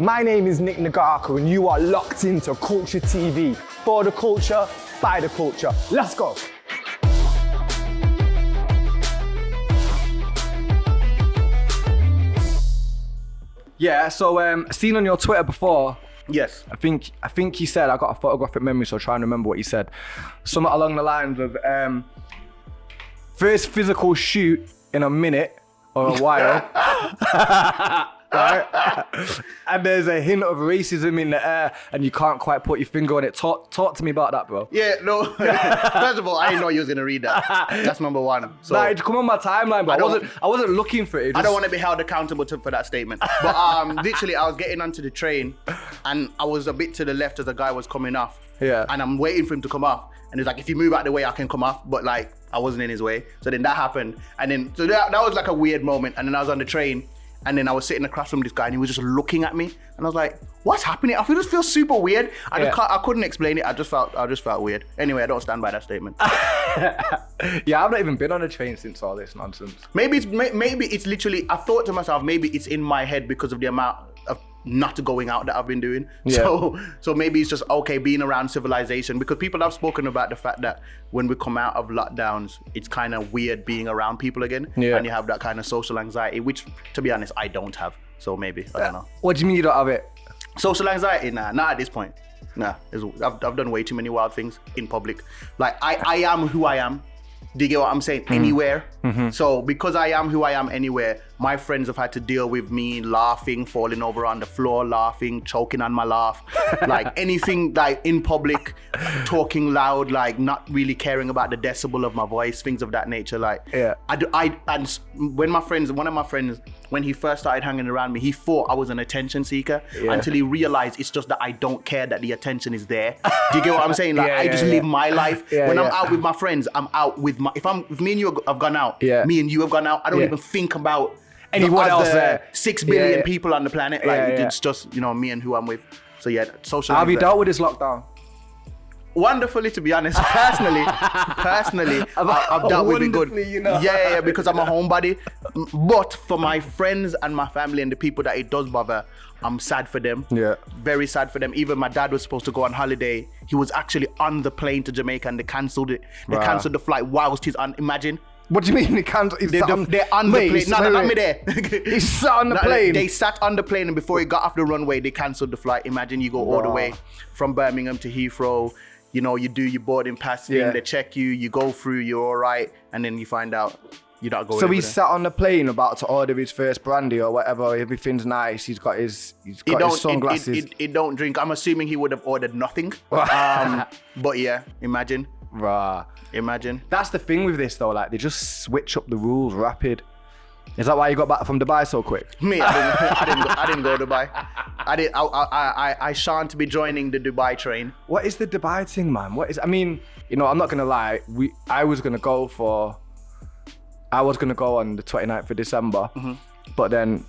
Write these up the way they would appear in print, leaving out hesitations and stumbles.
My name is Nik Nagarkar and you are locked into Culture TV. For the culture, by the culture. Let's go. Yeah, so seen on your Twitter before. Yes. I think he said, I got a photographic memory, so try and remember what he said. Something along the lines of first physical shoot in a minute or a while. Right? And there's a hint of racism in the air and you can't quite put your finger on it. Talk to me about that, bro. Yeah, no. First of all, I didn't know you was gonna read that. That's number one. So Like, come on my timeline, but I wasn't looking for it. I don't want to be held accountable for that statement. But literally, I was getting onto the train and I was a bit to the left as the guy was coming off. Yeah. And I'm waiting for him to come off. And he's like, if you move out of the way, I can come off. But like, I wasn't in his way. So then that happened. And then, so that was like a weird moment. And then I was on the train. And then I was sitting across from this guy and he was just looking at me. And I was like, what's happening? I just feel super weird. I couldn't explain it. I just felt weird. Anyway, I don't stand by that statement. Yeah, I've not even been on a train since all this nonsense. Maybe it's literally, I thought to myself, maybe it's in my head because of the amount of not going out that I've been doing. Yeah. So maybe it's just okay being around civilization, because people have spoken about the fact that when we come out of lockdowns, it's kind of weird being around people again. Yeah. And you have that kind of social anxiety, which to be honest, I don't have. So maybe, I don't know. What do you mean you don't have it? Social anxiety? Nah, not at this point. Nah, I've done way too many wild things in public. Like I am who I am. Do you get what I'm saying? Anywhere. Mm-hmm. So because I am who I am anywhere, my friends have had to deal with me laughing, falling over on the floor, laughing, choking on my laugh, like anything like in public, talking loud, like not really caring about the decibel of my voice, things of that nature. Like, yeah. And when one of my friends, when he first started hanging around me, he thought I was an attention seeker until he realized it's just that I don't care that the attention is there. Do you get what I'm saying? Like I just live my life. When I'm out with my friends, I'm out with my, if me and you have gone out, me and you have gone out, I don't even think about anyone else there. 6 billion people on the planet. Like it's just, me and who I'm with. So yeah, social. How have you dealt with this lockdown? Wonderfully, to be honest. Personally, I've dealt with it good. Yeah, because I'm a homebody. But for my friends and my family and the people that it does bother, I'm sad for them. Yeah. Very sad for them. Even my dad was supposed to go on holiday. He was actually on the plane to Jamaica and they cancelled it. They cancelled the flight whilst he's on. Imagine. What do you mean they cancelled? They're on the plane. No, not me there. He sat on the plane. They sat on the plane and before he got off the runway, they cancelled the flight. Imagine you go all the way from Birmingham to Heathrow. You do your boarding pass thing, they check you, you go through, you're all right, and then you find out you're not going. So he sat on the plane about to order his first brandy or whatever. Everything's nice. He's got his sunglasses. He don't drink. I'm assuming he would have ordered nothing. But yeah, imagine. Rah. Imagine. That's the thing with this though. Like they just switch up the rules rapid. Is that why you got back from Dubai so quick? Me, I didn't go to Dubai. I shan't be joining the Dubai train. What is the Dubai thing, man? I mean, I'm not gonna lie. I was gonna go on the 29th of December, but then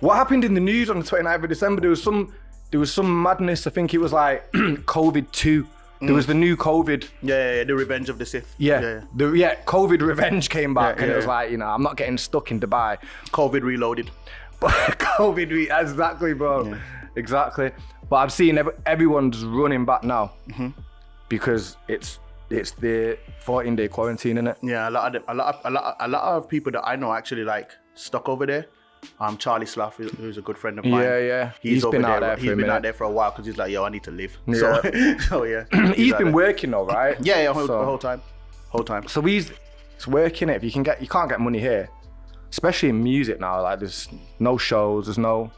what happened in the news on the 29th of December? There was some madness. I think it was like COVID 2. There was the new COVID. Yeah, the Revenge of the Sith. COVID Revenge came back and it was like, I'm not getting stuck in Dubai. COVID reloaded. Exactly, bro. Yeah. Exactly. But I've seen everyone's running back now because it's the 14-day quarantine, innit? Yeah, a lot of people that I know actually like stuck over there. Charlie Sloth, who's a good friend of mine. Yeah. He's been out there. He's been out there for a while because he's like, yo, I need to live. Yeah. So yeah. He's been working though, right? Yeah, the whole time. So he's working it. If you can't get money here, especially in music now. Like there's no shows, there's no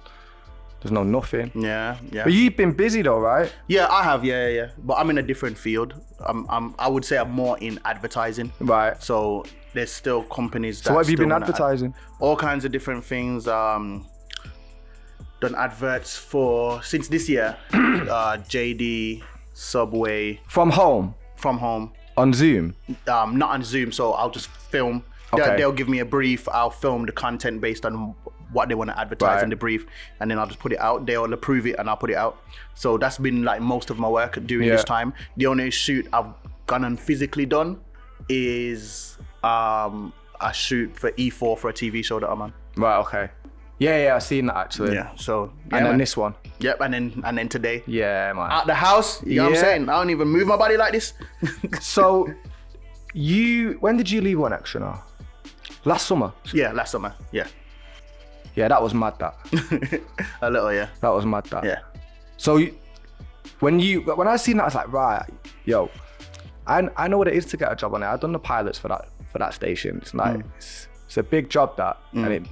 nothing. Yeah. But you've been busy though, right? Yeah, I have. Yeah. But I'm in a different field. I would say I'm more in advertising. Right. So there's still companies that. So what have you been advertising? All kinds of different things. Done adverts since this year. JD, Subway. From home. On Zoom. Not on Zoom. So I'll just film. Okay. They'll give me a brief. I'll film the content based on what they want to advertise in the brief, and then I'll just put it out. They'll approve it and I'll put it out. So that's been like most of my work during this time. The only shoot I've gone and physically done is a shoot for E4 for a TV show that I'm on. Right, okay. Yeah, I've seen that actually. Yeah. So And then this one. Yep. And then today. Yeah, man. Out the house. You know what I'm saying? I don't even move my body like this. So, when did you leave One Extra now? Last summer? Yeah, last summer. Yeah. Yeah, that was mad, that. A little, yeah. That was mad, that. Yeah. So, when I seen that, I was like, right, yo, I know what it is to get a job on it. I've done the pilots for that station. It's like, it's a big job, that. And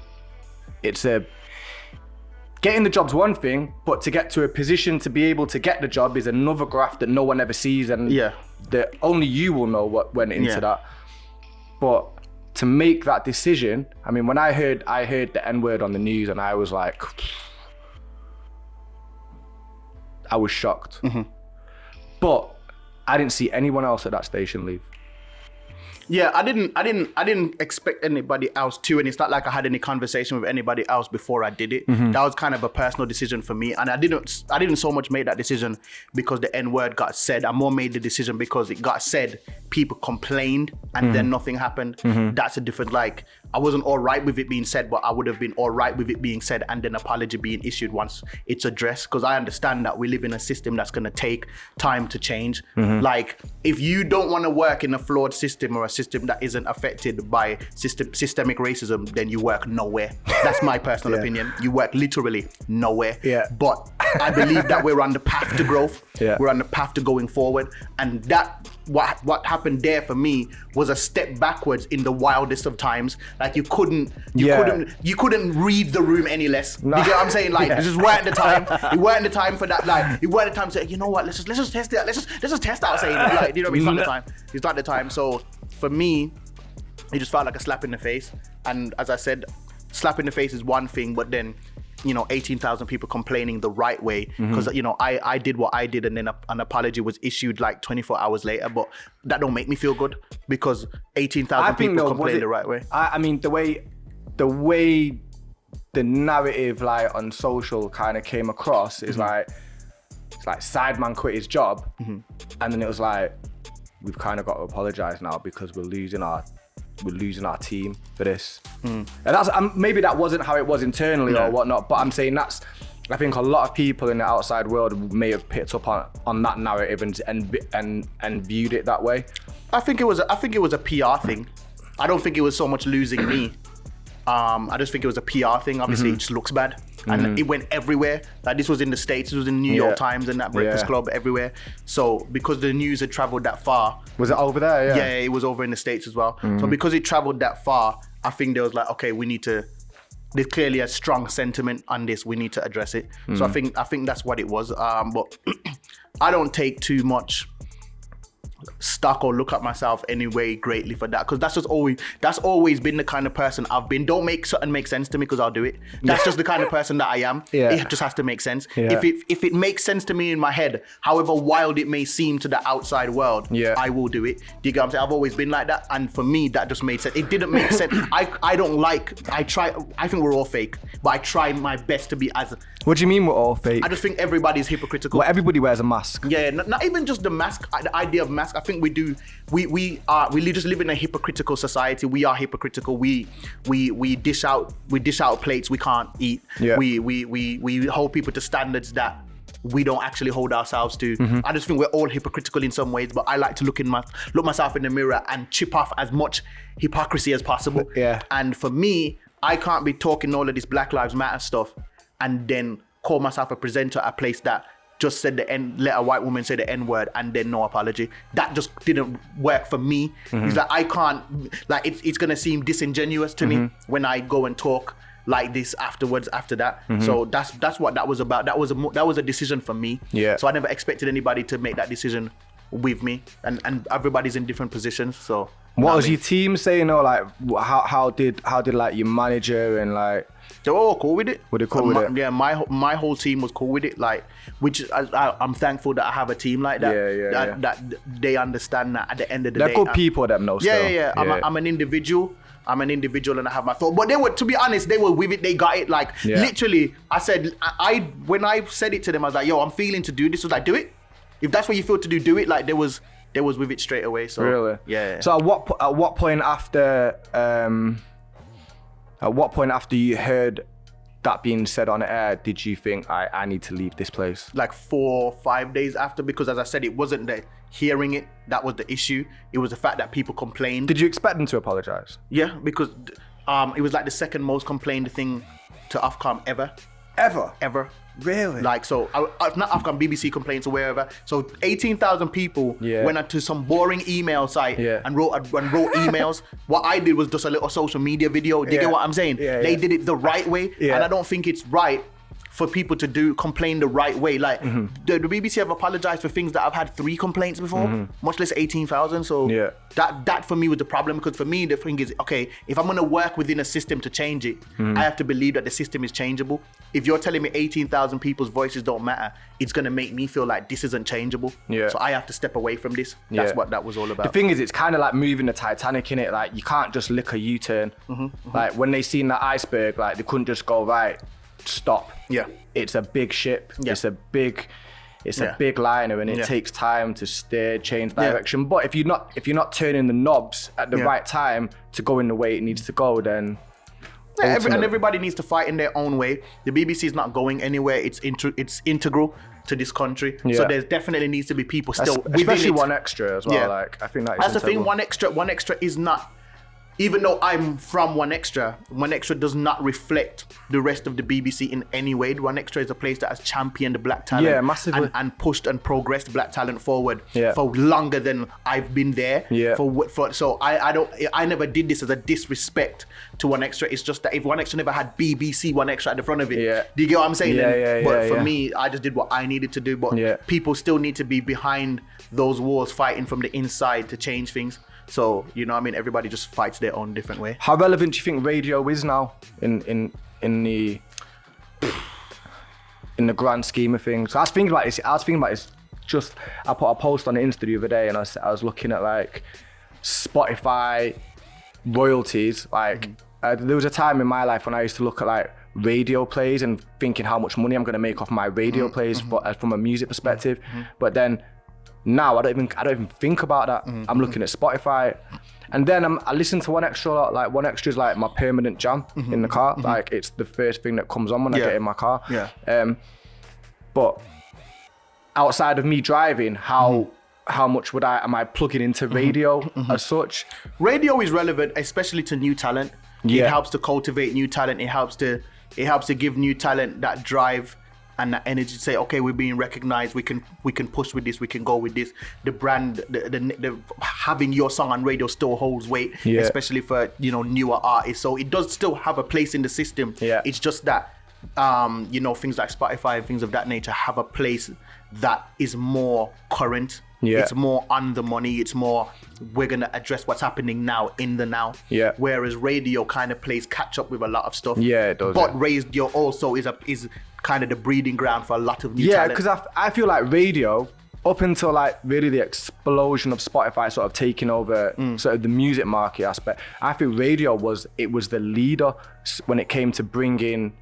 getting the job's one thing, but to get to a position to be able to get the job is another graft that no one ever sees, and that only you will know what went into that. But to make that decision, I mean, when I heard the N-word on the news, and I was like, I was shocked. But I didn't see anyone else at that station leave. Yeah, I didn't expect anybody else to, and it's not like I had any conversation with anybody else before I did it. That was kind of a personal decision for me, and I didn't so much make that decision because the N-word got said. I more made the decision because it got said, people complained, and then nothing happened. That's a different, like, I wasn't all right with it being said, but I would have been all right with it being said and then apology being issued once it's addressed, because I understand that we live in a system that's going to take time to change. Like, if you don't want to work in a flawed system or a system that isn't affected by systemic racism, then you work nowhere. That's my personal opinion. You work literally nowhere. But I believe that we're on the path to growth. We're on the path to going forward, and that what happened there for me was a step backwards in the wildest of times. Like, you couldn't read the room any less. You get what I'm saying? Like, this just weren't the time. It weren't the time for that. Like, it weren't the time to say, you know what, let's just test it. Let's just test out saying it. Like, you know what I mean? It's not the time. It's not the time. So for me, it just felt like a slap in the face. And as I said, slap in the face is one thing, but then, 18,000 people complaining the right way, because I did what I did, and then an apology was issued like 24 hours later. But that don't make me feel good, because 18,000 people complained the right way. I mean, the way the narrative, like, on social kind of came across is like, it's like Sideman quit his job, and then it was like, we've kind of got to apologize now because we're losing our team for this. And that's maybe that wasn't how it was internally or whatnot, but I'm saying I think a lot of people in the outside world may have picked up on that narrative and viewed it that way. I think it was a PR thing. I don't think it was so much losing me. I just think it was a PR thing. Obviously, it just looks bad. And it went everywhere. Like, this was in the States, it was in the New York Times and that Breakfast Club, everywhere. So because the news had traveled that far. Was it over there? Yeah, it was over in the States as well. So because it traveled that far, I think there was like, okay, there's clearly a strong sentiment on this, we need to address it. So I think that's what it was. But I don't take too much stock or look at myself anyway greatly for that, because that's always been the kind of person I've been. Don't make something make sense to me, because I'll do it. That's just the kind of person that I am. It just has to make sense. If it makes sense to me in my head, however wild it may seem to the outside world, I will do it. Do you get what I'm saying? I've always been like that, and for me that just made sense. It didn't make sense. I think we're all fake, but I try my best to be as. What do you mean we're all fake? I just think everybody's hypocritical. Well, everybody wears a mask. Not even just the mask, the idea of mask. I think we just live in a hypocritical society. We are hypocritical. We dish out plates we can't eat. We hold people to standards that we don't actually hold ourselves to. I just think we're all hypocritical in some ways, but I like to look myself in the mirror and chip off as much hypocrisy as possible. And for me, I can't be talking all of this Black Lives Matter stuff and then call myself a presenter at a place that just said let a white woman say the N-word and then no apology. That just didn't work for me. It's like, I can't, like, it's gonna seem disingenuous to me when I go and talk like this afterwards after that. So that's what that was about. That was a decision for me. So I never expected anybody to make that decision with me, and everybody's in different positions. So what was your team saying, or like how did like your manager and like? They were all cool with it. Were they cool with it? Yeah, my whole team was cool with it. Like, which I'm thankful that I have a team like that. That they understand that at the end of the day. They're good people, them know. Yeah. I'm an individual. I'm an individual and I have my thought. But they were, to be honest, they were with it. They got it. Like, literally, I said, when I said it to them, I was like, yo, I'm feeling to do this. I was like, do it. If that's what you feel to do it. Like, they was with it straight away. So really, yeah. So at what point after you heard that being said on air, did you think I need to leave this place? Like 4 or 5 days after, because as I said, it wasn't the hearing it that was the issue. It was the fact that people complained. Did you expect them to apologize? Yeah, because it was like the second most complained thing to Ofcom ever. Ever. Really? Like, so, not Ofcom, BBC complaints or wherever. So 18,000 people went onto some boring email site and wrote emails. What I did was just a little social media video. Do you get what I'm saying? They did it the right way. And I don't think it's right for people to complain the right way. Like, the BBC have apologized for things that I've had 3 complaints before, much less 18,000. So that for me was the problem, because for me, the thing is, okay, if I'm gonna work within a system to change it, I have to believe that the system is changeable. If you're telling me 18,000 people's voices don't matter, it's gonna make me feel like this isn't changeable. So I have to step away from this. That's what that was all about. The thing is, it's kind of like moving the Titanic, innit? Like, you can't just lick a U-turn. Like, when they seen that iceberg, like, they couldn't just go, right, stop. It's a big ship. It's a big liner, and it takes time to steer, change direction. But if you're not turning the knobs at the right time to go in the way it needs to go, then and everybody needs to fight in their own way. The BBC is not going anywhere. It's integral to this country. So there definitely needs to be people still, especially One Extra as well. Like, I think that's the thing. One Extra is not. Even though I'm from One Extra does not reflect the rest of the BBC in any way. One Extra is a place that has championed black talent massively. And pushed and progressed black talent forward for longer than I've been there. So I never did this as a disrespect to One Extra. It's just that if One Extra never had BBC One Extra at the front of it, do you get what I'm saying? But for me, I just did what I needed to do. But people still need to be behind those walls, fighting from the inside to change things. So, you know what I mean? Everybody just fights their own different way. How relevant do you think radio is now in the grand scheme of things? I was thinking about this. Just, I put a post on Insta the other day, and I was looking at like Spotify royalties. Like, there was a time in my life when I used to look at like radio plays and thinking how much money I'm going to make off my radio plays from a music perspective. But then now I don't even think about that. I'm looking at Spotify, and then I listen to One Extra a lot. Like, One Extra is like my permanent jam in the car. Like, it's the first thing that comes on when I get in my car. But outside of me driving, how much am I plugging into radio as such? Radio is relevant, especially to new talent. It helps to cultivate new talent. It helps to give new talent that drive and that energy to say, okay, we're being recognized. We can push with this. We can go with this. The brand, the having your song on radio still holds weight, especially for newer artists. So it does still have a place in the system. It's just that things like Spotify and things of that nature have a place that is more current. It's more on the money. It's more, we're going to address what's happening now in the now. Whereas radio kind of plays catch up with a lot of stuff. It does. But radio also is kind of the breeding ground for a lot of new talent. Because I feel like radio, up until like really the explosion of Spotify sort of taking over sort of the music market aspect, I feel radio was the leader when it came to bringing.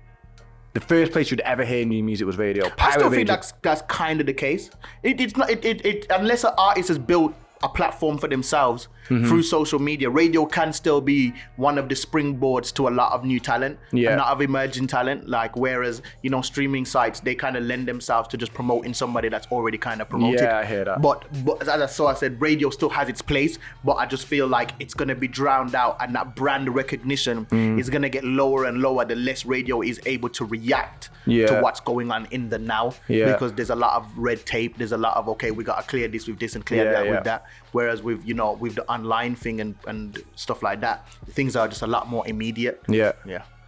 The first place you'd ever hear new music was radio. I still think that's kind of the case. It's not unless an artist has built a platform for themselves through social media. Radio can still be one of the springboards to a lot of new talent, a lot of emerging talent. Like, whereas streaming sites, they kind of lend themselves to just promoting somebody that's already kind of promoted. Yeah, I hear that. But as I said, radio still has its place, but I just feel like it's gonna be drowned out, and that brand recognition is gonna get lower and lower the less radio is able to react to what's going on in the now. Because there's a lot of red tape. There's a lot of, okay, we gotta clear this with this and clear that with that. Whereas with with the online thing and stuff like that, things are just a lot more immediate.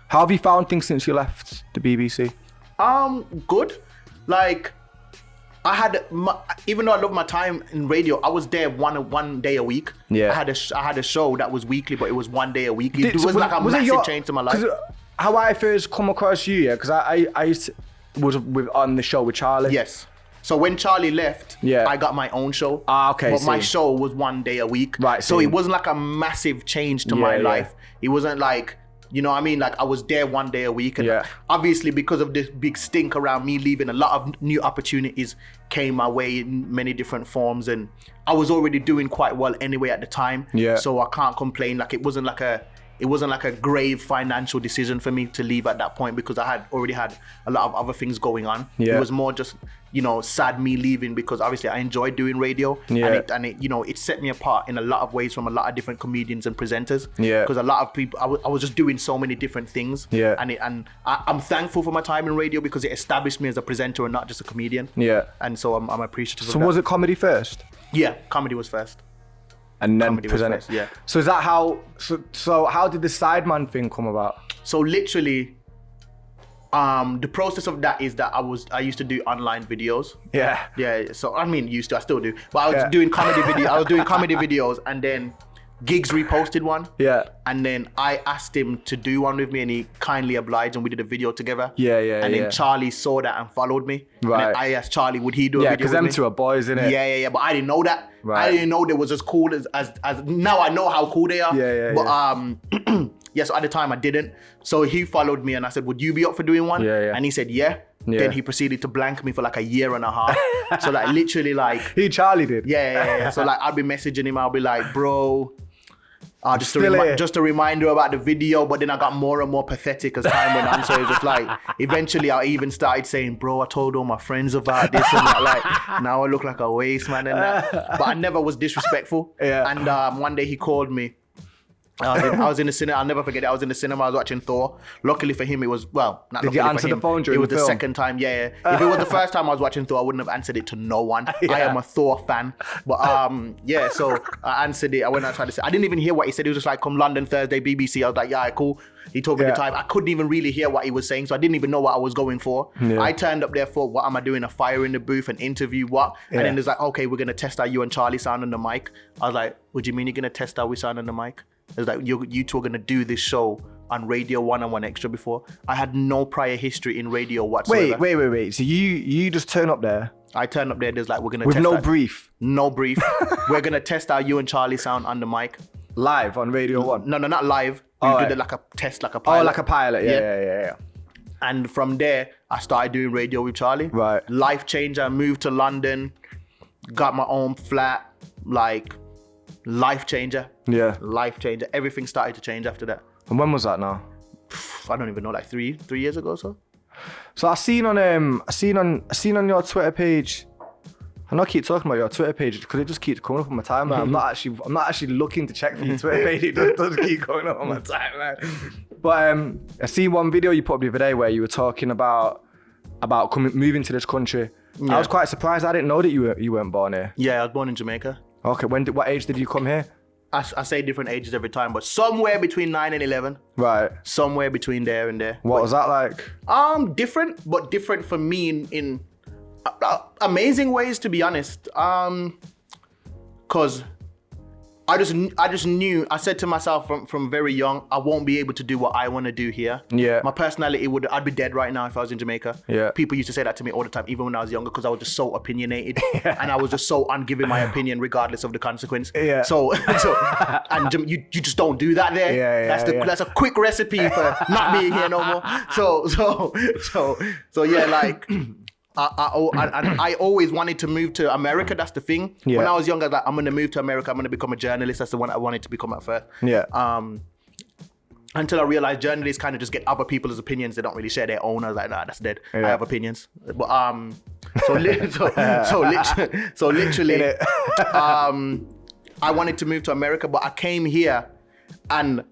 How have you found things since you left the BBC? Good. Like, I had even though I love my time in radio, I was there one day a week. I had a show that was weekly, but it was one day a week. It was like a massive change to my life. How I first come across you, because I was on the show with Charlie. Yes. So when Charlie left, I got my own show. Okay. But my show was one day a week. Right. So it wasn't like a massive change to my life. It wasn't like, you know what I mean? Like, I was there one day a week. And obviously, because of this big stink around me leaving, a lot of new opportunities came my way in many different forms. And I was already doing quite well anyway at the time. So I can't complain. Like, it wasn't like it wasn't like a grave financial decision for me to leave at that point because I had already had a lot of other things going on. Yeah. It was more just, you know, sad me leaving because obviously I enjoyed doing radio. Yeah. And it, you know, it set me apart in a lot of ways from a lot of different comedians and presenters. Yeah. Because a lot of people, I was just doing so many different things. Yeah. And I'm thankful for my time in radio because it established me as a presenter and not just a comedian. Yeah. And so I'm appreciative of So that. was it comedy first? Yeah, comedy was first. And then Comedy was present it. first, yeah. So is that how? So how did the Sideman thing come about? So literally, the process of that is that I used to do online videos. Yeah. Yeah. So I mean, used to, I still do, but I was Yeah. doing comedy video. I was doing comedy videos, and then Gigs reposted one. Yeah. And then I asked him to do one with me, and he kindly obliged, and we did a video together. Yeah, yeah, And yeah. then Charlie saw that and followed me. Right. And then I asked Charlie, would he do a Yeah, video because with them me? two are boys, innit? Yeah. But I didn't know that. Right. I didn't know they was as cool as now I know how cool they are. Yeah. But yeah, so at the time I didn't. So he followed me and I said, would you be up for doing one? Yeah. And he said, yeah. Yeah. Then he proceeded to blank me for like a year and a half. So like literally like, He Charlie did. yeah. So like I'll be messaging him, I'll be like, bro, just still here. just a reminder about the video, but then I got more and more pathetic as time went on. So it was just like, eventually I even started saying, bro, I told all my friends about this and that. Like, now I look like a waste man and that. But I never was disrespectful. Yeah. And one day he called me. I was in the cinema. I'll never forget it. I was in the cinema. I was watching Thor. Luckily for him, it was not. Did you luckily answer for the him, phone during It was the the film? second time. Yeah. If it was the first time I was watching Thor, I wouldn't have answered it to no one. Yeah. I am a Thor fan. But yeah. So I answered it. I went outside to say. I didn't even hear what he said. He was just like, "Come London Thursday, BBC." I was like, "Yeah, cool." He told me Yeah. the time. I couldn't even really hear what he was saying, so I didn't even know what I was going for. Yeah. I turned up there for what am I doing? A fire in the booth, an interview, what? Yeah. And then there's like, okay, we're gonna test out you and Charlie sound on the mic. I was like, what do you mean you're gonna test out we sound on the mic? It's like you two are gonna do this show on Radio 1 and 1 Extra before. I had no prior history in radio whatsoever. Wait. So you just turn up there I turned up there. There's like we're gonna with test no out, brief, no brief. We're gonna test out you and Charlie sound on the mic. live on Radio 1. No, not live. We Oh, did right. it like a test, like a pilot. Oh, like a pilot. Yeah. And from there, I started doing radio with Charlie. Right. Life changer. Moved to London, got my own flat. Like, life changer. Yeah. Life changer. Everything started to change after that. And when was that now? I don't even know, like three years ago or so. So I seen on your Twitter page. I know I keep talking about your Twitter page because it just keeps coming up on my timeline. I'm not actually looking to check for your Twitter page. It does keep coming up on my timeline. But I see one video you put up the other day where you were talking about moving to this country. Yeah. I was quite surprised. I didn't know that you weren't born here. Yeah, I was born in Jamaica. Okay, what age did you come here? I say different ages every time, but somewhere between 9 and 11. Right. Somewhere between there and there. What was that like? Different, but different for me in amazing ways, to be honest. Cause I just knew. I said to myself from very young, I won't be able to do what I want to do here. Yeah. My personality I'd be dead right now if I was in Jamaica. Yeah. People used to say that to me all the time, even when I was younger, because I was just so opinionated and I was just so ungiving my opinion regardless of the consequence. Yeah. So and you just don't do that there. Yeah, That's a quick recipe for not being here no more. So yeah, like. I always wanted to move to America. That's the thing. Yeah. When I was younger, like, I'm going to move to America. I'm going to become a journalist. That's the one I wanted to become at first. Yeah. Until I realized journalists kind of just get other people's opinions. They don't really share their own. I was like, nah, that's dead. Yeah. I have opinions. But so literally, I wanted to move to America, but I came here, and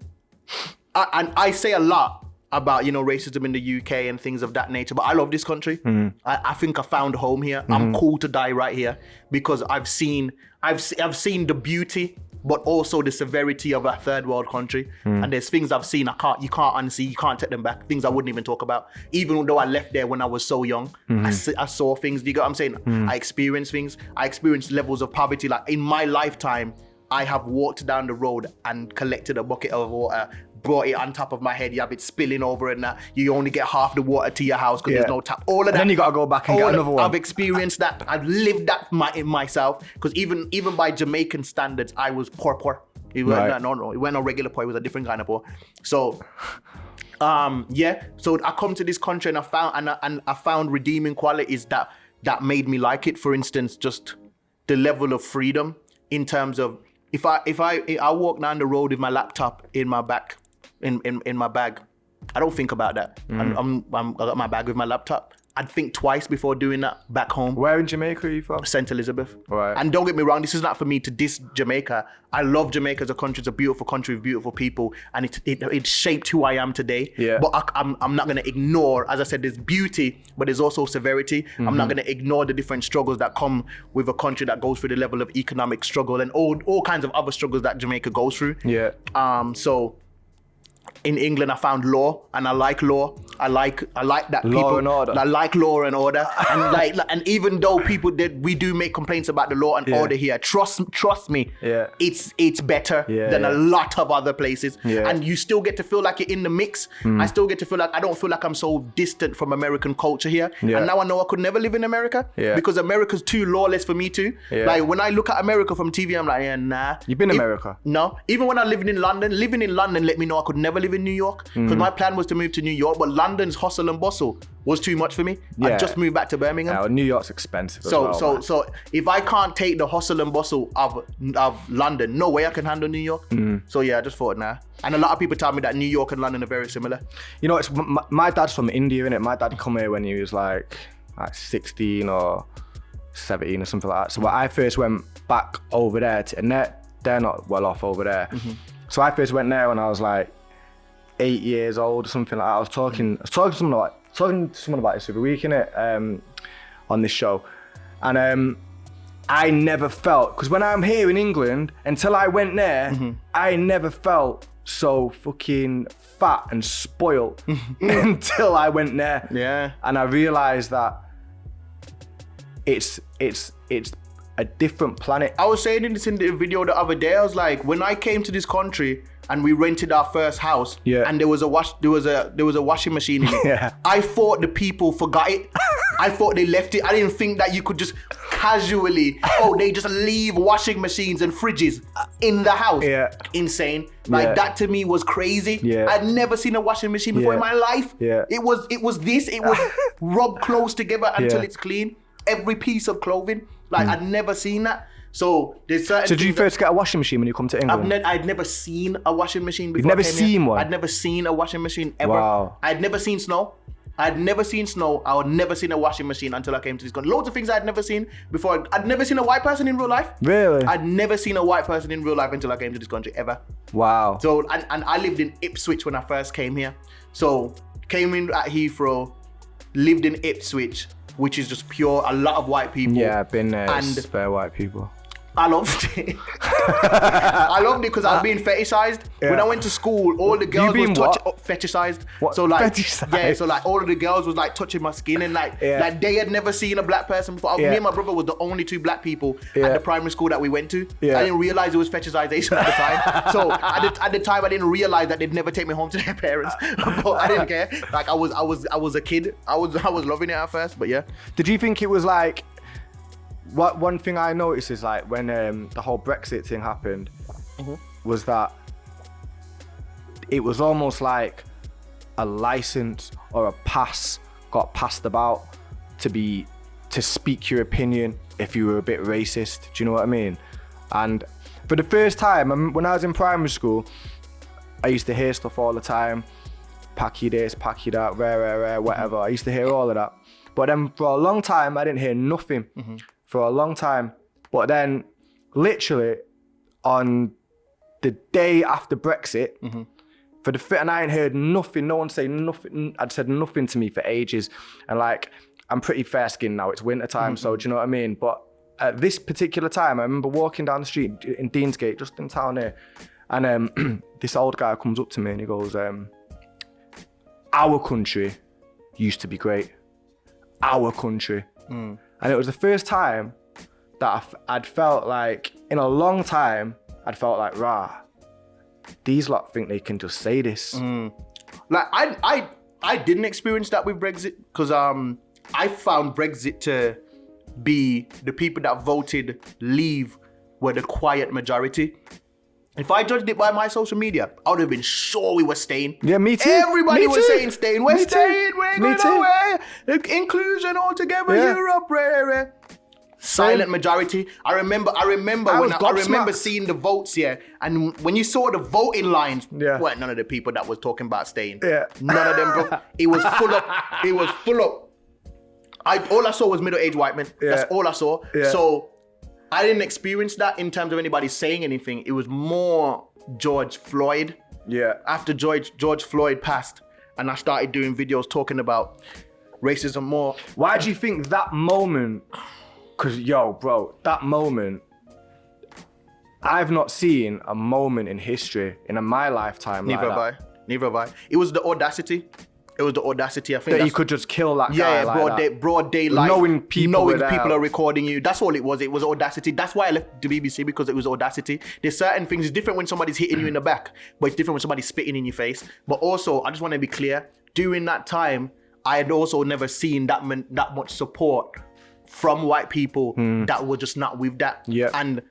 I say a lot about, you know, racism in the UK and things of that nature, but I love this country. Mm-hmm. I think I found home here. I'm cool to die right here because I've seen the beauty, but also the severity of a third world country. And there's things I've seen you can't unsee, you can't take them back. Things I wouldn't even talk about. Even though I left there when I was so young, I saw things. Do you get what I'm saying? I experienced things. I experienced levels of poverty. Like in my lifetime, I have walked down the road and collected a bucket of water, brought it on top of my head. You have it spilling over and that. You only get half the water to your house because there's no tap. All of that. And then you got to go back and get another one. I've experienced that. I've lived that myself. Because even by Jamaican standards, I was poor. It was it wasn't a regular poor. It was a different kind of poor. So, yeah. So I come to this country and I found redeeming qualities that made me like it. For instance, just the level of freedom in terms of if I walk down the road with my laptop in my back in my bag. I don't think about that. I got my bag with my laptop. I'd think twice before doing that back home. Where in Jamaica are you from? St. Elizabeth. Right. And don't get me wrong, this is not for me to diss Jamaica. I love Jamaica as a country. It's a beautiful country with beautiful people, and it shaped who I am today. Yeah. But I'm not going to ignore, as I said, there's beauty, but there's also severity. I'm not going to ignore the different struggles that come with a country that goes through the level of economic struggle and all kinds of other struggles that Jamaica goes through. Yeah. So in England, I found law, and I like law. I like that Law people. and order. I like law and order, and we do make complaints about the law and order here. Trust me. Yeah. It's better than a lot of other places, Yeah. and you still get to feel like you're in the mix. I still get to feel like I don't feel like I'm so distant from American culture here. Yeah. And now I know I could never live in America because America's too lawless for me too. Yeah. Like when I look at America from TV, I'm like, yeah, nah. You've been in America? No. Even when I lived in London, let me know I could never live in New York because my plan was to move to New York, but London's hustle and bustle was too much for me. Yeah. I just moved back to Birmingham. Yeah, well, New York's expensive as well, man. So if I can't take the hustle and bustle of London, no way I can handle New York. So yeah, I just thought nah. And a lot of people tell me that New York and London are very similar. You know, it's my dad's from India, innit? My dad come here when he was like 16 or 17 or something like that. So when I first went back over there, and they're not well off over there. So I first went there when I was like 8 years old or something like that. I was talking to someone about this the other week, innit? On this show. And I never felt, because when I'm here in England, until I went there, I never felt so fucking fat and spoiled until I went there. Yeah. And I realized that it's a different planet. I was saying in the video the other day, I was like, when I came to this country and we rented our first house, and there was a washing machine in it. Yeah. I thought the people forgot it. I thought they left it. I didn't think that you could just casually, they just leave washing machines and fridges in the house. Yeah. Insane. Like that to me was crazy. Yeah. I'd never seen a washing machine before in my life. Yeah. It was rub clothes together until it's clean. Every piece of clothing. Like I'd never seen that. So there's certain. So did you first get a washing machine when you come to England? I'd never seen a washing machine before. You've never seen one? I'd never seen a washing machine ever. Wow. I'd never seen snow. I would never seen a washing machine until I came to this country. Loads of things I'd never seen before. I'd never seen a white person in real life. Really? I'd never seen a white person in real life until I came to this country, ever. Wow. So, and I lived in Ipswich when I first came here. So, came in at Heathrow, lived in Ipswich, which is just pure, a lot of white people. Yeah, I've been there. And spare white people. I loved it. I loved it because I was being fetishized. Yeah. When I went to school, all the girls was fetishized. What? So like, Fetishized? yeah, so like all of the girls was like touching my skin and like they had never seen a black person before. Me and my brother was the only two black people at the primary school that we went to. I didn't realize it was fetishization at the time. So at the time, I didn't realize that they'd never take me home to their parents. But I didn't care. Like I was a kid. I was loving it at first. But yeah. Did you think it was like? One thing I noticed is like when the whole Brexit thing happened, was that it was almost like a license or a pass got passed about to speak your opinion if you were a bit racist. Do you know what I mean? And for the first time, when I was in primary school, I used to hear stuff all the time. Pack you this, pack you that, rare, whatever. I used to hear all of that. But then for a long time, I didn't hear nothing. For a long time. But then literally on the day after Brexit, and I ain't heard nothing, no one say nothing, I'd said nothing to me for ages. And like, I'm pretty fair skinned now, it's winter time, so do you know what I mean? But at this particular time, I remember walking down the street in Deansgate, just in town here, and this old guy comes up to me and he goes, our country used to be great. Our country. And it was the first time that I'd felt like, in a long time, I'd felt like, rah, these lot think they can just say this. Like I didn't experience that with Brexit because I found Brexit to be the people that voted leave were the quiet majority. If I judged it by my social media, I would have been sure we were staying. Yeah, me too. Everybody was saying staying. We're staying. We're Me going too. away. Inclusion altogether. Yeah. Europe. Rare. Silent majority. I remember gobsmacked. seeing the votes, and when you saw the voting lines, Yeah. well, none of the people that was talking about staying. Yeah. None of them, bro. It was full up. It was full up. All I saw was middle-aged white men. Yeah. That's all I saw. Yeah. So I didn't experience that in terms of anybody saying anything. It was more George Floyd. Yeah. After George Floyd passed, and I started doing videos talking about racism more. Why do you think that moment? Because, yo, bro, that moment, I've not seen a moment in history in my lifetime Neither like have I. Neither have I. It was the audacity. I think that he could just kill that guy like that. broad daylight. Knowing people are recording you. That's all it was. It was audacity. That's why I left the BBC, because it was audacity. There's certain things. It's different when somebody's hitting you in the back, but it's different when somebody's spitting in your face. But also, I just want to be clear. During that time, I had also never seen that much support from white people that were just not with that. Yeah. And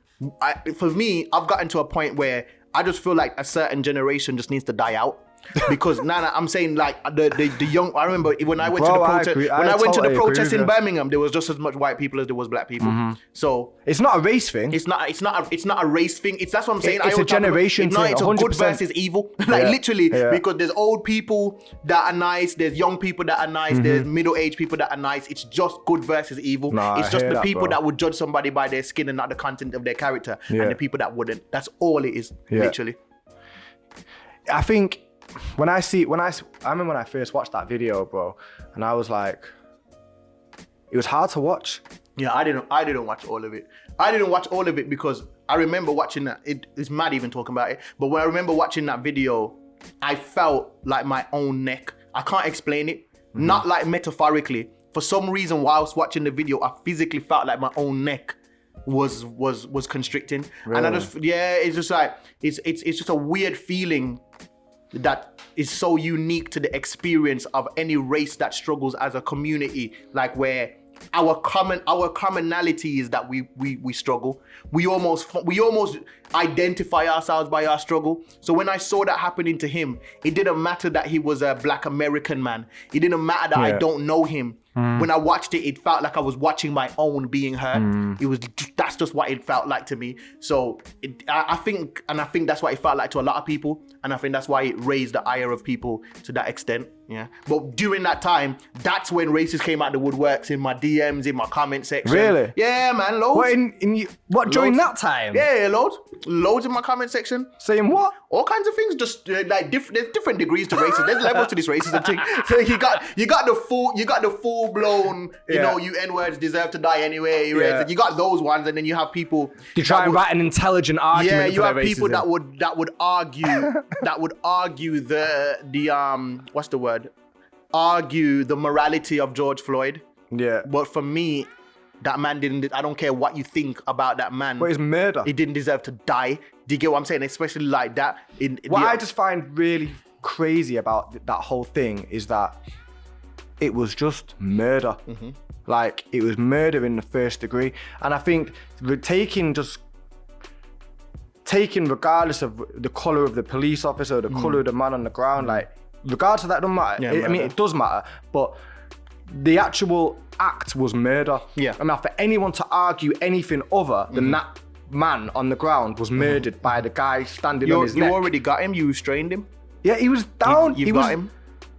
for me, I've gotten to a point where I just feel like a certain generation just needs to die out. Because I'm saying like the young. I remember when I went to the protest. When I went to the protest in Birmingham, there was just as much white people as there was black people. So it's not a race thing. It's not a race thing. That's what I'm saying. It's a generation thing. It's a good versus evil. Literally, because there's old people that are nice. There's young people that are nice. There's middle-aged people that are nice. It's just good versus evil. It's just the people that would judge somebody by their skin and not the content of their character, and the people that wouldn't. That's all it is. Literally. I think. I remember when I first watched that video, bro, and I was like, it was hard to watch. Yeah, I didn't watch all of it. I didn't watch all of it because I remember watching that. It's mad even talking about it. But when I remember watching that video, I felt like my own neck. I can't explain it. Not like metaphorically. For some reason, while I was watching the video, I physically felt like my own neck was constricting. Really? And it's just like it's just a weird feeling that is so unique to the experience of any race that struggles as a community, like where our commonality is that we struggle. We almost identify ourselves by our struggle. So when I saw that happening to him, it didn't matter that he was a Black American man. It didn't matter that I don't know him. When I watched it, it felt like I was watching my own being hurt. That's just what it felt like to me. So I think that's what it felt like to a lot of people. And I think that's why it raised the ire of people to that extent. Yeah. But during that time, that's when racists came out the woodworks in my DMs, in my comment section. Really? Yeah, man, loads. What during that time? Yeah, loads in my comment section. Saying what? All kinds of things. Just like there's different degrees to racism. There's levels to this racism thing. So you got the full blown. You know, you N-words deserve to die anyway. You got those ones, and then you have people. You try and write an intelligent argument. Yeah, you have people racism. that would argue the what's the word? Argue the morality of George Floyd. Yeah. But for me, that man didn't. I don't care what you think about that man. But it's murder. He didn't deserve to die. Do you get what I'm saying? Especially like that. What I just find really crazy about that whole thing is that it was just murder. Like, it was murder in the first degree. And I think taking regardless of the colour of the police officer, the colour of the man on the ground, like, regardless of that, it doesn't matter. Yeah, I mean, it does matter, but the actual act was murder. Yeah. And now for anyone to argue anything other than that man on the ground was murdered by the guy standing on his neck. You already got him? You restrained him? Yeah, he was down. You've got him?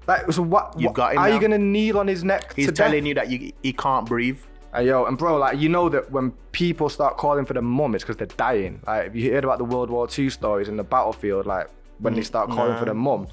Like, so what? You've got him Are now? you going to kneel on his neck He's to telling death? you that he can't breathe. Yo, and bro, like, you know that when people start calling for the mum, it's because they're dying. Like, if you heard about the World War II stories in the battlefield, like, when they start calling for the mum.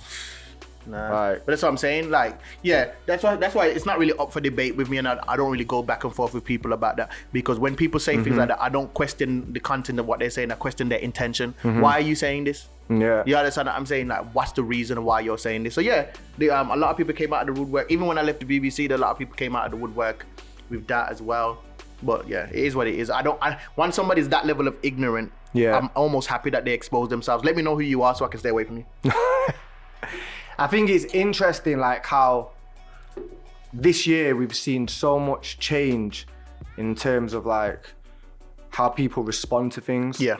Nah. Right. But that's what I'm saying. Like, yeah, that's why it's not really up for debate with me, and I don't really go back and forth with people about that, because when people say things like that, I don't question the content of what they're saying. I question their intention. Why are you saying this? Yeah. You understand? I'm saying, like, what's the reason why you're saying this? So yeah, a lot of people came out of the woodwork. Even when I left the BBC, a lot of people came out of the woodwork with that as well. But yeah, it is what it is. Once somebody's that level of ignorant, I'm almost happy that they expose themselves. Let me know who you are so I can stay away from you. I think it's interesting, like, how this year we've seen so much change in terms of, like, how people respond to things. Yeah.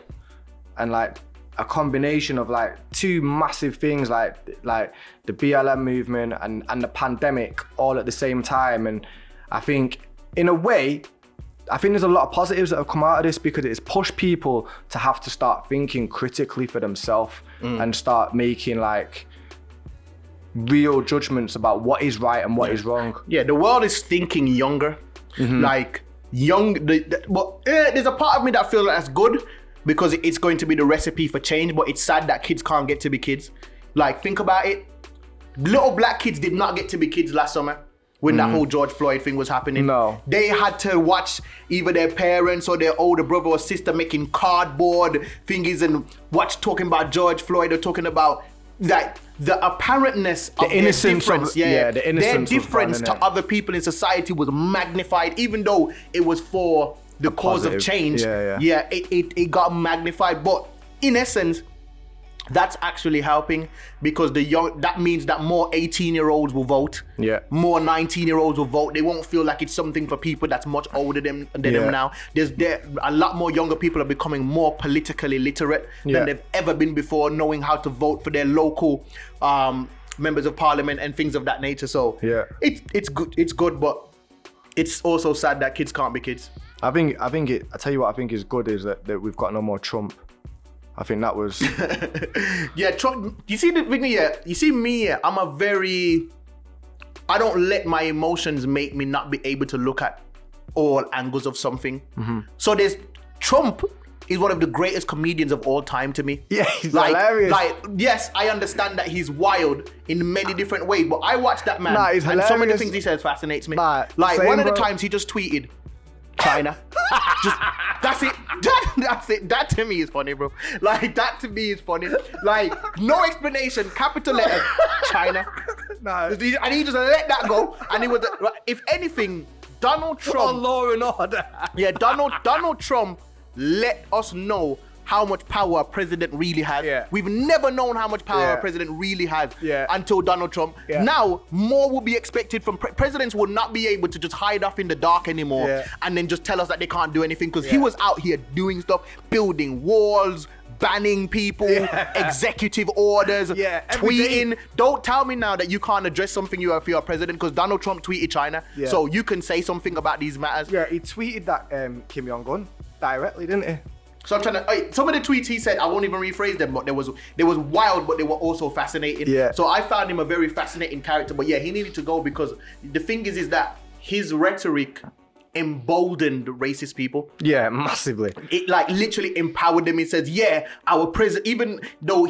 And, like, a combination of, like, two massive things, like the BLM movement and the pandemic all at the same time. And I think, in a way, I think there's a lot of positives that have come out of this because it's pushed people to have to start thinking critically for themselves and start making like real judgments about what is right and what is wrong. Yeah, the world is thinking younger. Like there's a part of me that feels like that's good because it's going to be the recipe for change, but it's sad that kids can't get to be kids. Like, think about it. Little black kids did not get to be kids last summer when that whole George Floyd thing was happening. No. They had to watch either their parents or their older brother or sister making cardboard thingies and watch talking about George Floyd or talking about like the apparentness of their difference. The innocence their difference to other people in society was magnified, even though it was for the cause of change. It got magnified, but in essence, that's actually helping because that means that more 18-year-olds will vote. Yeah. More 19-year-olds will vote. They won't feel like it's something for people that's much older than them now. A lot more younger people are becoming more politically literate than they've ever been before, knowing how to vote for their local members of parliament and things of that nature. So it's good, but it's also sad that kids can't be kids. I tell you what I think is good is that we've got no more Trump. I think that was... Trump, you see the thing here? You see me here? I don't let my emotions make me not be able to look at all angles of something. So Trump is one of the greatest comedians of all time to me. Yeah, he's hilarious. Yes, I understand that he's wild in many different ways, but I watch that man he's and hilarious. some of the things he says fascinates me. One of the times he just tweeted, China. That's it. That's it. That to me is funny, bro. Like, that to me is funny. Like, no explanation, capital letters, China. And he just let that go. And it was, if anything, Donald Trump. Law and order. Donald Trump let us know how much power a president really has. Yeah. We've never known how much power a president really has until Donald Trump. Yeah. Now, more will be expected from presidents will not be able to just hide off in the dark anymore and then just tell us that they can't do anything because he was out here doing stuff, building walls, banning people, executive orders, tweeting. Don't tell me now that you can't address something if you're a president because Donald Trump tweeted China. Yeah. So you can say something about these matters. Yeah, he tweeted that Kim Jong-un directly, didn't he? So I'm trying to. Some of the tweets he said, I won't even rephrase them, but they was wild, but they were also fascinating. Yeah. So I found him a very fascinating character. But yeah, he needed to go because the thing is that his rhetoric emboldened racist people. Yeah, massively. It like literally empowered them. He says, yeah, our president, even though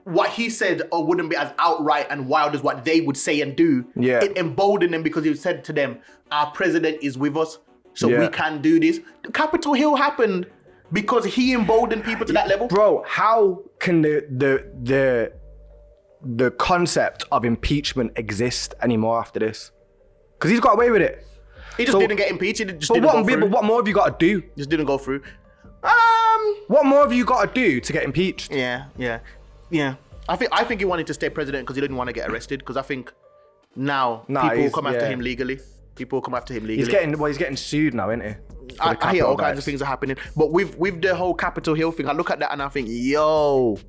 what he said wouldn't be as outright and wild as what they would say and do. Yeah. It emboldened them because he said to them, our president is with us, so we can do this. Capitol Hill happened because he emboldened people to that level. Bro, how can the concept of impeachment exist anymore after this? Because he's got away with it. He just didn't get impeached. But what more have you got to do? Just didn't go through. What more have you got to do to get impeached? Yeah. I think he wanted to stay president because he didn't want to get arrested. Because I think now people will come after him legally. He's getting sued now, isn't he? I hear all kinds of things are happening. But with the whole Capitol Hill thing, I look at that and I think, yo,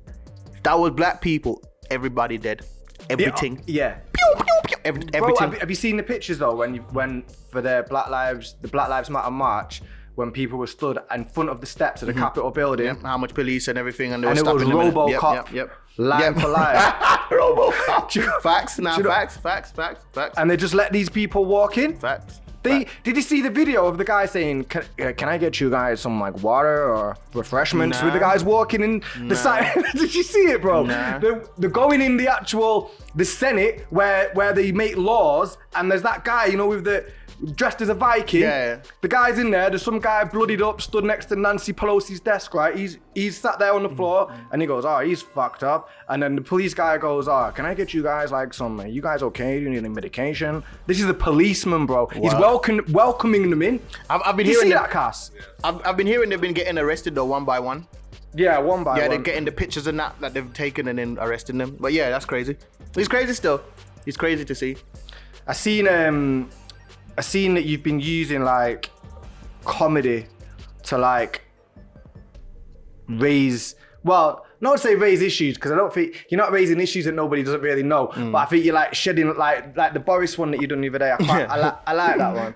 that was black people. Everybody dead. Everything. Yeah. Pew, pew, pew. Everything. Bro, have you seen the pictures though when for the Black Lives Matter march, when people were stood in front of the steps of the Capitol building? Yep. How much police and everything, and it was Robocop. Yep. Line for line. Robocop. Facts. And they just let these people walk in. Facts. Did you see the video of the guy saying, can I get you guys some like water or refreshments with the guys walking in the side? Did you see it, bro? Nah. They're going in the Senate where they make laws, and there's that guy, with the dressed as a Viking. Yeah. The guy's in there. There's some guy bloodied up, stood next to Nancy Pelosi's desk, right? He's sat there on the floor, and he goes, oh, he's fucked up. And then the police guy goes, oh, can I get you guys like some, you guys okay? Do you need any medication? This is a policeman, bro. Wow. He's welcoming them in. I've been hearing that, Cass. I've been hearing they've been getting arrested though, one by one. Yeah, one by one. Yeah, they're getting the pictures and that they've taken and then arresting them. But yeah, that's crazy. He's crazy still. He's crazy to see. I seen that you've been using like comedy to like raise issues, because I don't think you're not raising issues that nobody doesn't really know. But I think you're like shedding like the Boris one that you done the other day. I like that one.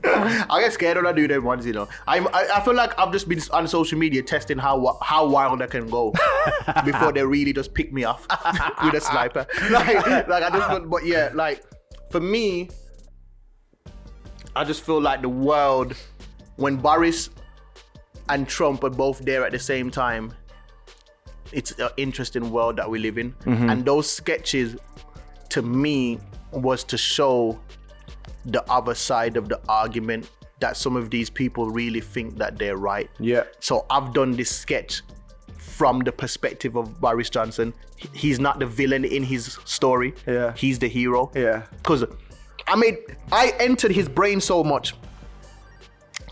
I get scared when I do them ones, you know. I feel like I've just been on social media testing how wild I can go before they really just pick me off with a sniper. Like I just, but yeah, like for me, I just feel like the world, when Boris and Trump are both there at the same time, it's an interesting world that we live in. And those sketches, to me, was to show the other side of the argument, that some of these people really think that they're right. Yeah. So I've done this sketch from the perspective of Boris Johnson. He's not the villain in his story. Yeah. He's the hero. Yeah. Because I entered his brain so much,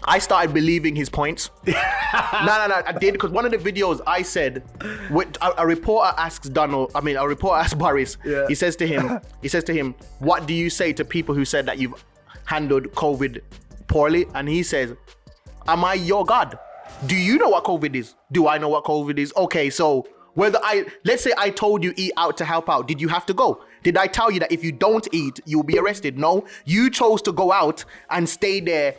I started believing his points. No, I did, because one of the videos I said, a reporter asks Boris, he says to him, what do you say to people who said that you've handled COVID poorly? And he says, am I your God? Do you know what COVID is? Do I know what COVID is? Okay, so let's say I told you eat out to help out, did you have to go? Did I tell you that if you don't eat, you'll be arrested? No, you chose to go out and stay there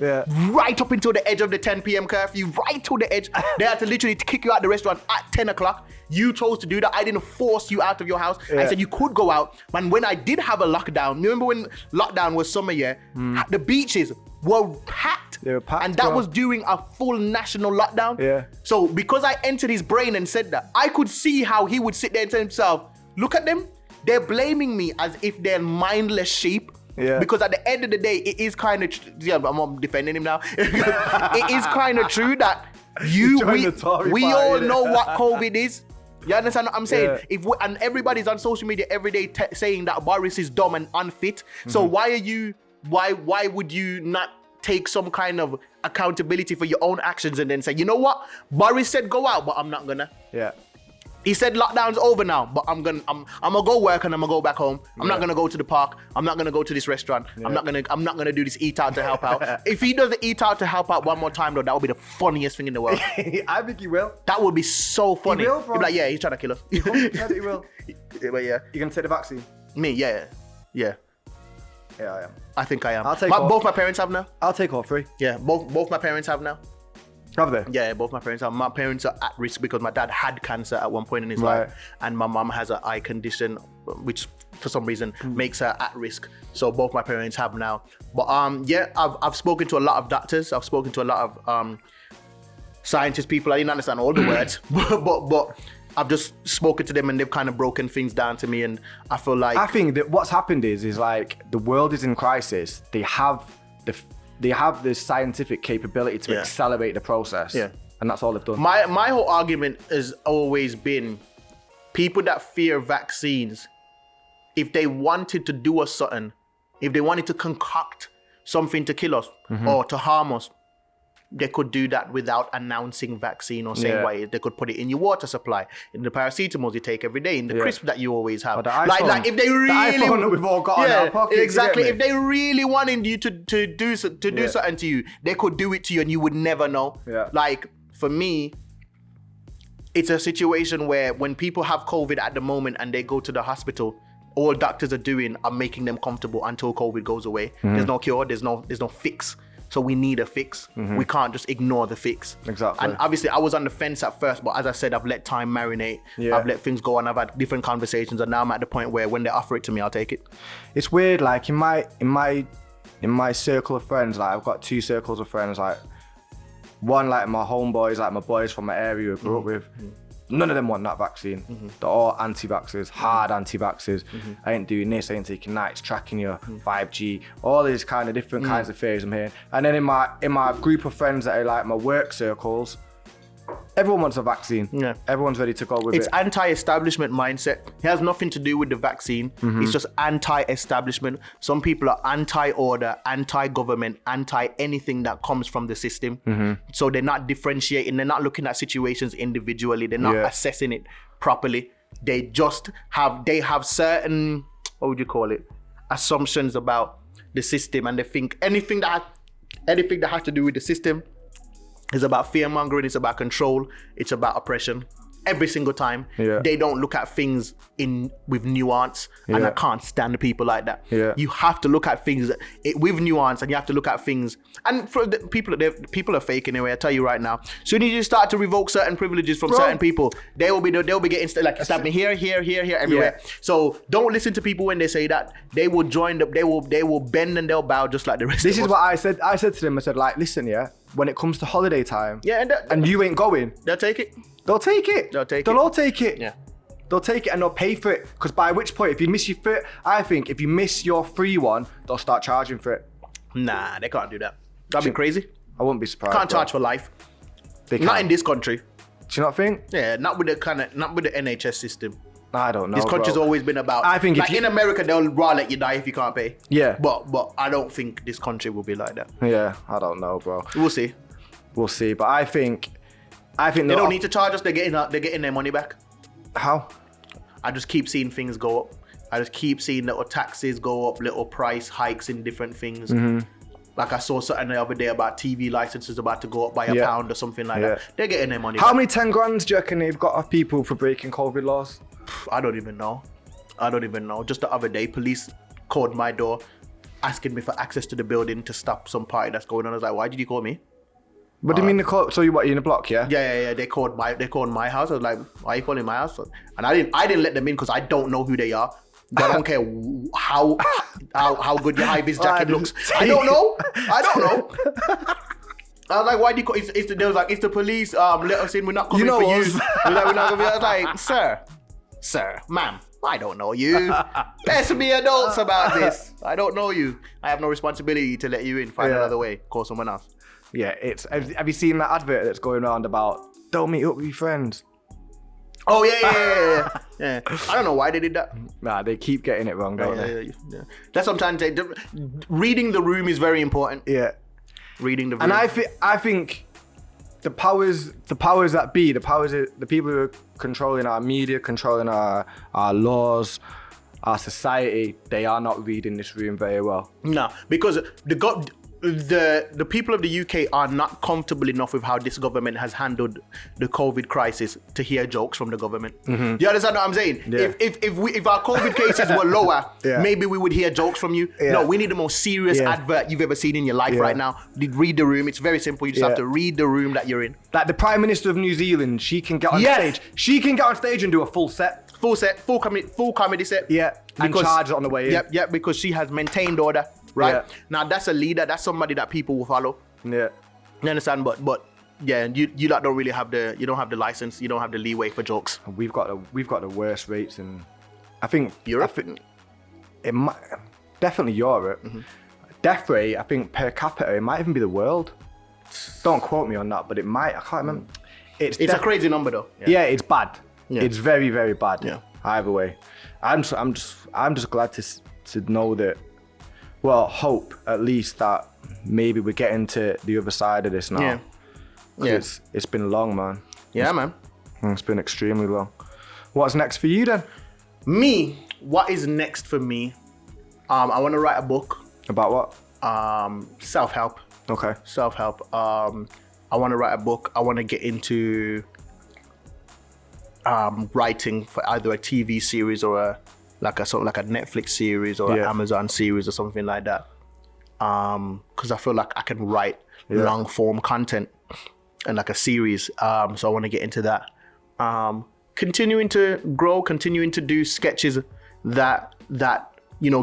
right up until the edge of the 10 p.m. curfew, right to the edge. They had to literally kick you out the restaurant at 10 o'clock. You chose to do that. I didn't force you out of your house. I said you could go out. And when I did have a lockdown, remember when lockdown was summer, the beaches were packed. They were packed. And that was during a full national lockdown. Yeah. So because I entered his brain and said that, I could see how he would sit there and tell himself, look at them. They're blaming me as if they're mindless sheep. Yeah. Because at the end of the day, it is kind of, I'm defending him now. It is kind of true that we all know what COVID is. You understand what I'm saying? Yeah. And everybody's on social media every day saying that Boris is dumb and unfit. So why would you not take some kind of accountability for your own actions and then say, you know what? Boris said go out, but I'm not gonna. Yeah. He said lockdown's over now, but I'm gonna go work and I'm gonna go back home. I'm not gonna go to the park. I'm not gonna go to this restaurant. I'm not gonna do this eat out to help out. If he doesn't eat out to help out one more time though, that would be the funniest thing in the world. I think he will. That would be so funny. He will, bro. He'd be like, yeah, he's trying to kill us. He will. But yeah. You gonna take the vaccine? Me, yeah. Yeah, I am. I think I am. Both my parents have now. I'll take all three. Yeah, both my parents have now. Have they? Yeah, both my parents have. My parents are at risk because my dad had cancer at one point in his life, and my mom has an eye condition, which for some reason makes her at risk. So both my parents have now. But I've spoken to a lot of doctors. I've spoken to a lot of scientist people. I didn't understand all the words, but I've just spoken to them and they've kind of broken things down to me, and I feel like I think that what's happened is like the world is in crisis. They have the scientific capability to accelerate the process. Yeah. And that's all they've done. My whole argument has always been people that fear vaccines, if they wanted to do us something, if they wanted to concoct something to kill us or to harm us, they could do that without announcing vaccine or saying why. They could put it in your water supply, in the paracetamols you take every day, in the crisp that you always have. Like if they really, the iPhone that we've all got in our pockets, exactly. If they really wanted you to do something to you, they could do it to you and you would never know. Yeah. Like for me, it's a situation where when people have COVID at the moment and they go to the hospital, all doctors are doing are making them comfortable until COVID goes away. There's no cure. There's no fix. So we need a fix. We can't just ignore the fix. Exactly. And obviously I was on the fence at first, but as I said, I've let time marinate. Yeah. I've let things go on. I've had different conversations, and now I'm at the point where when they offer it to me, I'll take it. It's weird, like in my circle of friends, like I've got two circles of friends, like one like my homeboys, like my boys from my area who I grew up with. None of them want that vaccine. They're all anti-vaxxers, hard anti-vaxxers. I ain't doing this, I ain't taking that, it's tracking your 5G, all these kind of different kinds of theories I'm hearing. And then in my group of friends that are like my work circles, everyone wants a vaccine. Yeah. Everyone's ready to go with it. It's anti-establishment mindset. It has nothing to do with the vaccine. It's just anti-establishment. Some people are anti-order, anti-government, anti-anything that comes from the system. So they're not differentiating. They're not looking at situations individually. They're not assessing it properly. They have certain, what would you call it, assumptions about the system, and they think anything that has to do with the system is about fear mongering, it's about control, it's about oppression. every single time. Yeah. They don't look at things with nuance, and Yeah. I can't stand the people like that. Yeah. You have to look at things with nuance, and you have to look at things. And for the people are fake anyway. I tell you right now. Soon as you start to revoke certain privileges from certain people, they'll be getting like stab me here, everywhere. Yeah. So don't listen to people when they say that. They will join they will bend and they'll bow just like the rest. This of is us. what I said. I said to them, I said, like, listen, yeah, when it comes to holiday time, Yeah, and you ain't going, they'll take it. they'll take it. They'll all take it. Yeah. They'll take it and they'll pay for it. Because by which point, if you miss your fit, I think if you miss your free one, they'll start charging for it. Nah, they can't do that. That'd be crazy. I wouldn't be surprised. Can't charge for life. They Not can't. in this country. Do you not think? Yeah, not with the NHS system. I don't know. This country's bro. always been about. I think if like you- in America they'll rather let you die if you can't pay. Yeah. But I don't think this country will be like that. Yeah, I don't know, bro. We'll see. We'll see. But I think They don't need to charge us. They're getting their money back. How? I just keep seeing things go up. I just keep seeing little taxes go up, little price hikes in different things. Mm-hmm. Like I saw something the other day about TV licenses about to go up by a Yeah. pound or something like Yeah. that. They're getting their money How back. many 10 grand do you reckon they've got of people for breaking COVID laws? I don't even know. Just the other day, police called my door asking me for access to the building to stop some party that's going on. I was like, why did you call me? What do you mean so you what, you in a block, yeah? Yeah. They called my house. I was like, why are you calling my house? And I didn't let them in because I don't know who they are. I don't care how good your high vis jacket looks. I don't know. I was like, why do you call? They was like, it's the police. Let us in. We're not coming for us. you. We're not gonna be. I was like, sir, ma'am, I don't know you. Let's be adults about this. I don't know you. I have no responsibility to let you in. Find another way. Call someone else. Yeah, have you seen that advert that's going around about don't meet up with your friends? Oh yeah. I don't know why they did that. Nah, they keep getting it wrong, don't they? Yeah. That's what I'm trying to say. Reading the room is very important. Yeah. Reading the room. And I think the powers that be, the people who are controlling our media, controlling our laws, our society, they are not reading this room very well. No, because the people of the UK are not comfortable enough with how this government has handled the COVID crisis to hear jokes from the government. Mm-hmm. You understand what I'm saying? Yeah. If our COVID cases were lower, maybe we would hear jokes from you. Yeah. No, we need the most serious advert you've ever seen in your life right now. Read the room. It's very simple. You just have to read the room that you're in. Like the Prime Minister of New Zealand, she can get on stage. She can get on stage and do a full set. Full comedy set. Yeah, and charge it on the way in. Yep, because she has maintained order. Right? Yeah. Now that's a leader. That's somebody that people will follow. Yeah. You understand? But yeah, you lot don't really have you don't have the license. You don't have the leeway for jokes. We've got the worst rates in, I think Europe. It might definitely Europe. Mm-hmm. Death rate, I think per capita, it might even be the world. Don't quote me on that, but it might. I can't remember. It's a crazy number though. Yeah, it's bad. Yeah. It's very, very bad. Yeah. Either way, I'm just glad to know that. Well, hope at least that maybe we're getting to the other side of this now. Yeah. Yes. It's been long, man. Yeah, man. It's been extremely long. What's next for you then? Me, what is next for me? I want to write a book. About what? Self-help. Okay. Self-help. I want to write a book. I want to get into writing for either a TV series or a Netflix series or an Amazon series or something like that. Because I feel like I can write long form content and like a series. So I want to get into that. Continuing to grow, continuing to do sketches that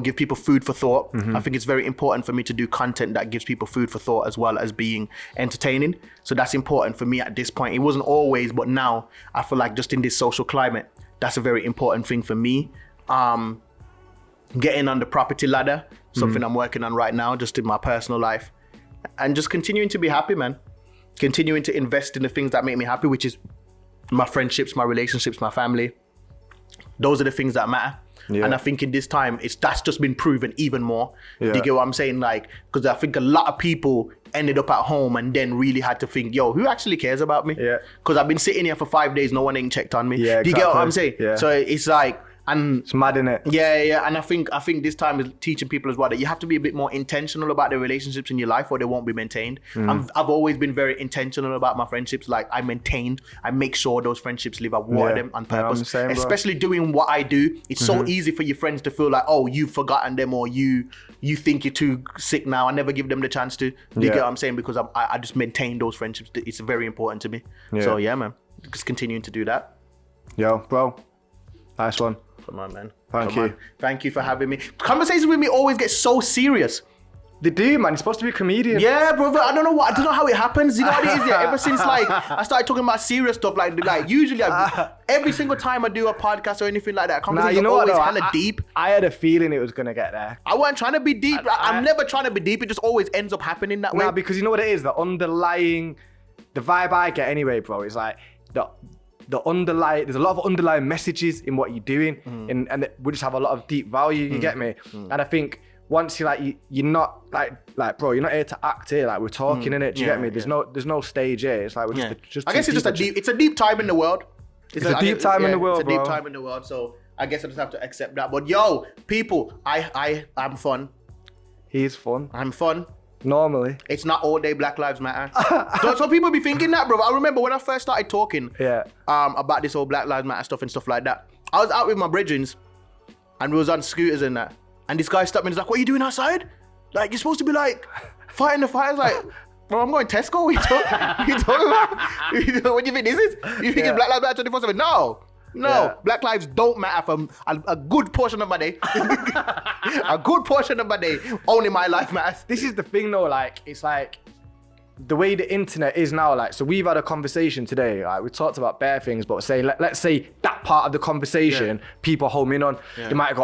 give people food for thought. Mm-hmm. I think it's very important for me to do content that gives people food for thought as well as being entertaining. So that's important for me at this point. It wasn't always, but now I feel like just in this social climate, that's a very important thing for me. Getting on the property ladder, something I'm working on right now, just in my personal life, and just continuing to be happy, man. Continuing to invest in the things that make me happy, which is my friendships, my relationships, my family. Those are the things that matter. Yeah. And I think in this time, that's just been proven even more. Yeah. Do you get what I'm saying? Like, because I think a lot of people ended up at home and then really had to think, yo, who actually cares about me? Yeah. Because I've been sitting here for 5 days, no one ain't checked on me. Yeah, Do you get what I'm saying? Yeah. So it's like, And It's mad, innit? yeah, and I think this time is teaching people as well that you have to be a bit more intentional about the relationships in your life, or they won't be maintained. I've always been very intentional about my friendships. Like I make sure those friendships live. I water them on purpose. I'm the same, bro. Especially doing what I do. It's so easy for your friends to feel like, oh, you've forgotten them, or you think you're too sick now. I never give them the chance to. You get what I'm saying? Because I just maintain those friendships. It's very important to me. So yeah, man, just continuing to do that. Yo, bro, nice one. Come on, man. Thank you. Thank you for having me. Conversations with me always get so serious. They do, man. You're supposed to be a comedian. Yeah, brother. I don't know how it happens. You know what it is? Yeah. Ever since like I started talking about serious stuff, like usually every single time I do a podcast or anything like that, conversations are always hella deep. I had a feeling it was gonna get there. I wasn't trying to be deep. I'm never trying to be deep. It just always ends up happening that way. Nah, because you know what it is? The vibe I get anyway, bro, is like there's a lot of underlying messages in what you're doing, and we just have a lot of deep value. You get me? And I think once you're not like bro, you're not here to act here. Like we're talking in it. Do you get me? There's no stage here. It's like we're just. I guess it's just it's a deep time in the world. It's a deep time in the world, It's a deep time in the world. So I guess I just have to accept that. But yo, people, I'm fun. He's fun. I'm fun. Normally. It's not all day Black Lives Matter. So people be thinking that, bro. I remember when I first started talking about this whole Black Lives Matter stuff and stuff like that. I was out with my brethrens and we was on scooters and that. And this guy stopped me and he's like, what are you doing outside? Like, you're supposed to be like fighting the fires. Like, bro, I'm going Tesco. What are you talking about? What do you think this is? You think it's Black Lives Matter 24/7? No, Black lives don't matter for a good portion of my day. A good portion of my day, only my life matters. This is the thing though, like, it's like, the way the internet is now, like, so we've had a conversation today, like, we talked about bare things, but let's say that part of the conversation, people home in on, they might go,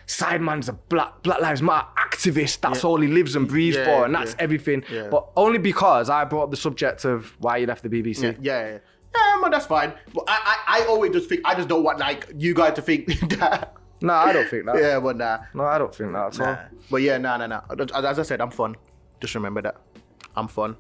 Sideman's a Black Lives Matter activist, that's all he lives and breathes for, and that's everything. But only because I brought up the subject of why you left the BBC. Yeah, man, that's fine. But I always just think, I just don't want like you guys to think that. No, I don't think that. Yeah, but nah. No, I don't think that at all. But yeah, nah. As I said, I'm fun. Just remember that. I'm fun.